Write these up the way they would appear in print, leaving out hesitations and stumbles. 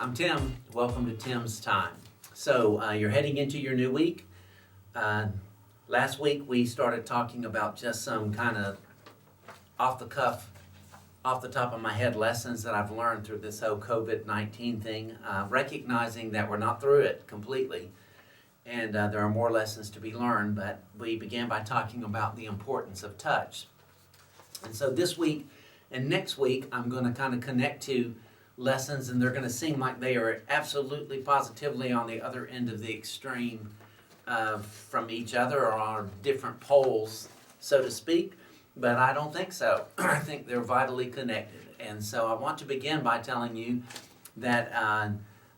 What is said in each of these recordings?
I'm Tim. Welcome to Tim's Time. So, you're heading into your new week. Uh, Last week we started talking about just some kind of off the cuff, off the top of my head lessons that I've learned through this whole COVID-19 thing, recognizing that we're not through it completely. And there are more lessons to be learned, but we began by talking about the importance of touch. And so this week and next week, I'm going to kind of connect to lessons, and they're going to seem like they are absolutely positively on the other end of the extreme from each other, or on different poles, so to speak. But I don't think so. I think they're vitally connected. And so I want to begin by telling you that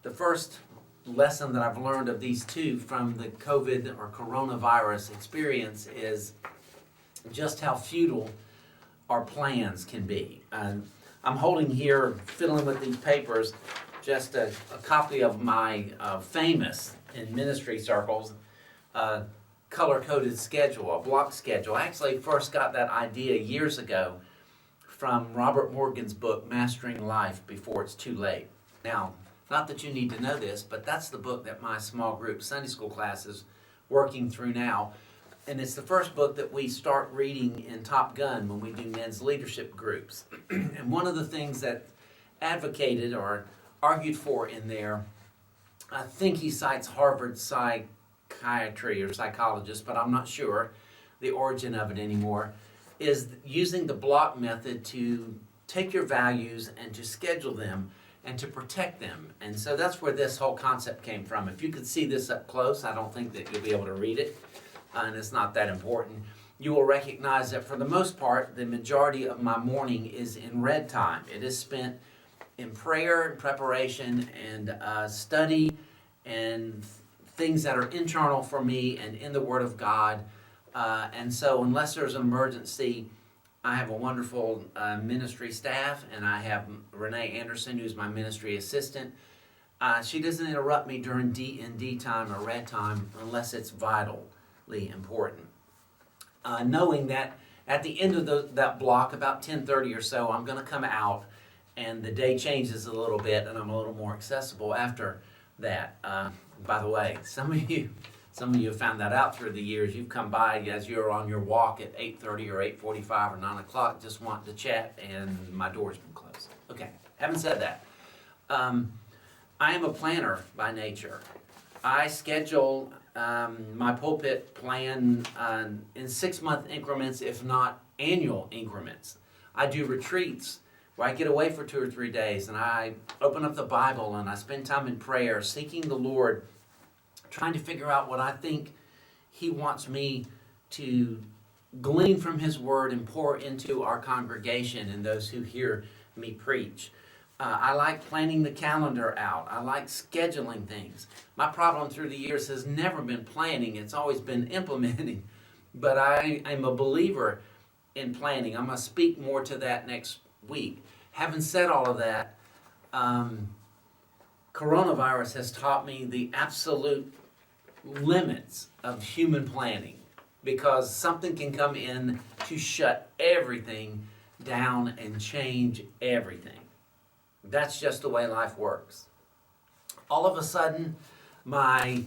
the first lesson that I've learned of these two from the COVID or coronavirus experience is just how futile our plans can be. I'm holding here, fiddling with these papers, just a copy of my famous, in ministry circles, color-coded schedule, a block schedule. I actually first got that idea years ago from Robert Morgan's book, Mastering Life Before It's Too Late. Now, not that you need to know this, but that's the book that my small group Sunday school class is working through now. And it's the first book that we start reading in Top Gun when we do men's leadership groups. And one of the things that advocated or argued for in there, I think he cites Harvard psychiatry or psychologist, but I'm not sure the origin of it anymore, is using the block method to take your values and to schedule them and to protect them. And so that's where this whole concept came from. If you could see this up close, I don't think that you'll be able to read it, and it's not that important. You will recognize that for the most part, the majority of my morning is in red time. It is spent in prayer and preparation and study and things that are internal for me and in the Word of God. And so unless there's an emergency, I have a wonderful ministry staff, and I have Renee Anderson, who's my ministry assistant. She doesn't interrupt me during D&D time or red time unless it's vitally important. Knowing that at the end of that block, about 10:30 or so, I'm going to come out, and the day changes a little bit, and I'm a little more accessible after that. By the way, some of you have found that out through the years. You've come by as you're on your walk at 8:30 or 8:45 or 9 o'clock, just wanting to chat, and my door's been closed. Okay, having said that, I am a planner by nature. I schedule my pulpit plan in 6-month increments, if not annual increments. I do retreats where I get away for 2 or 3 days, and I open up the Bible, and I spend time in prayer, seeking the Lord, trying to figure out what I think He wants me to glean from His Word and pour into our congregation and those who hear me preach. I like planning the calendar out. I like scheduling things. My problem through the years has never been planning. It's always been implementing. But I'm a believer in planning. I'm going to speak more to that next week. Having said all of that, coronavirus has taught me the absolute limits of human planning, because something can come in to shut everything down and change everything. That's just the way life works. All of a sudden, my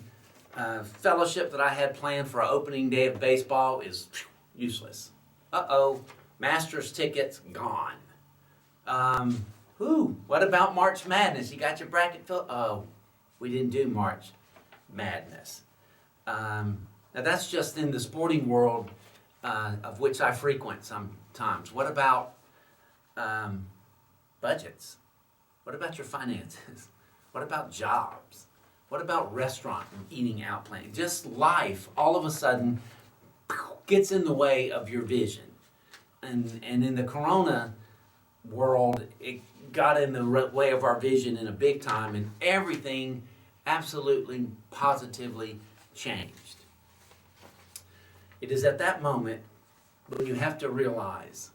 fellowship that I had planned for our opening day of baseball is useless. Masters tickets gone. What about March Madness? You got your bracket filled? Oh, we didn't do March Madness. Now that's just in the sporting world of which I frequent sometimes. What about budgets? What about your finances? What about jobs? What about restaurant and eating out planning? Just life all of a sudden gets in the way of your vision. And in the corona world, it got in the way of our vision in a big time, and everything absolutely, positively changed. It is at that moment when you have to realize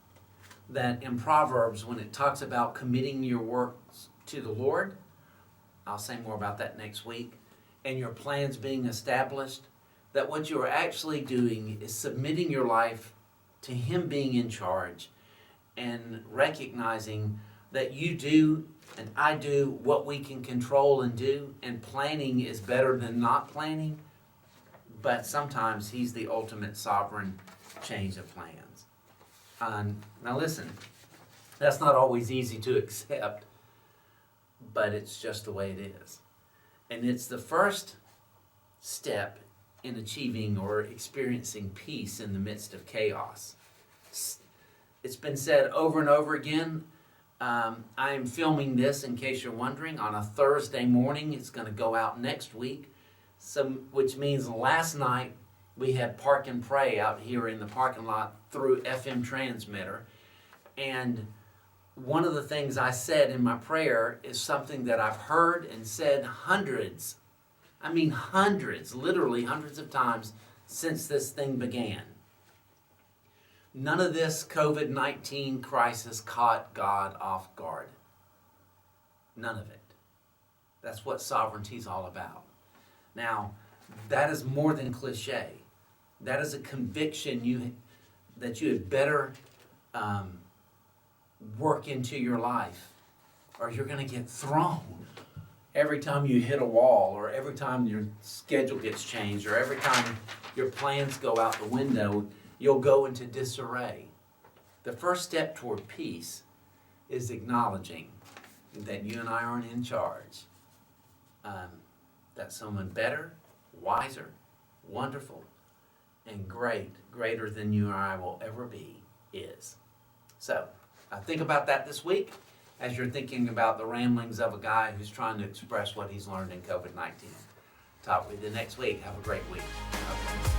that in Proverbs, when it talks about committing your works to the Lord, I'll say more about that next week, and your plans being established, that what you are actually doing is submitting your life to Him being in charge and recognizing that you do and I do what we can control and do, and planning is better than not planning, but sometimes He's the ultimate sovereign change of plans. Now listen, that's not always easy to accept, but it's just the way it is. And it's the first step in achieving or experiencing peace in the midst of chaos. It's been said over and over again. I am filming this, in case you're wondering, on a Thursday morning. It's going to go out next week, which means last night we had Park and Pray out here in the parking lot through FM transmitter. And one of the things I said in my prayer is something that I've heard and said hundreds, literally hundreds of times since this thing began. None of this COVID-19 crisis caught God off guard. None of it. That's what sovereignty is all about. Now, that is more than cliche. That is a conviction that you had better work into your life, or you're going to get thrown. Every time you hit a wall, or every time your schedule gets changed, or every time your plans go out the window, you'll go into disarray. The first step toward peace is acknowledging that you and I aren't in charge. That someone better, wiser, wonderful, and greater than you or I will ever be, is. So, think about that this week as you're thinking about the ramblings of a guy who's trying to express what he's learned in COVID-19. Talk with you next week. Have a great week. Okay.